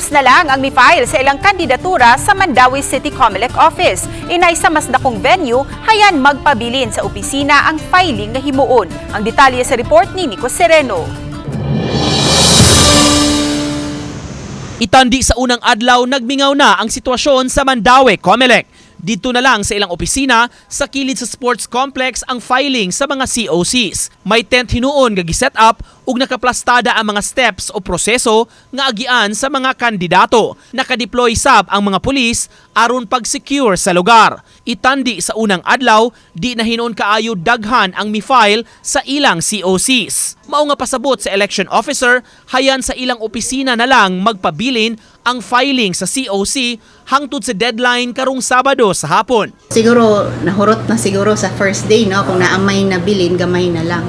2 na lang ang mi-file sa ilang kandidatura sa Mandawi City Comelec Office. Inay sa mas dakong venue, hayan magpabilin sa opisina ang filing nga himuon. Ang detalye sa report ni Nico Sereno. Itandi sa unang adlaw, nagmingaw na ang sitwasyon sa Mandawi Comelec. Dito na lang sa ilang opisina, sa kilid sa sports complex ang filing sa mga COCs. May tent hinuon nga gi-set up ug nakaplastada ang mga steps o proseso nga agian sa mga kandidato. Nakadeploy sab ang mga pulis aron pag-secure sa lugar. Itandi sa unang adlaw, di na hinuon kaayo daghan ang mi-file sa ilang COCs. Mao nga pasabot sa election officer, hayan sa ilang opisina na lang magpabilin ang filing sa COC hangtod sa deadline karong Sabado sa hapon. Siguro nahurot na siguro sa first day, no, kung naamay na bilin gamay na lang.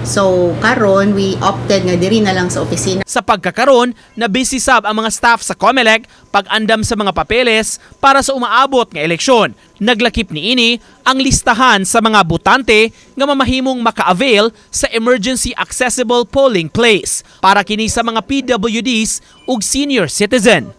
So karon we opted nga diri na lang sa opisina. Sa pagkakaron, na busy sab ang mga staff sa Comelec pag-andam sa mga papeles para sa umaabot nga eleksyon. Naglakip niini ang listahan sa mga botante nga mamahimong maka-avail sa emergency accessible polling place para kini sa mga PWDs ug senior citizen.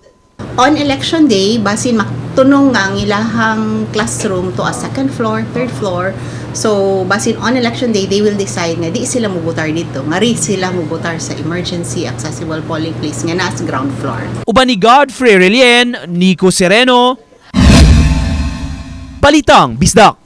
On election day, basin maktunong nga ang ilahang classroom to a second floor, third floor. So basin on election day, they will decide nga di sila mubutar dito. Ngari sila mubutar sa emergency accessible polling place nga nas ground floor. Uban ni Godfrey Relien, Nico Sereno, Balitang Bisdak.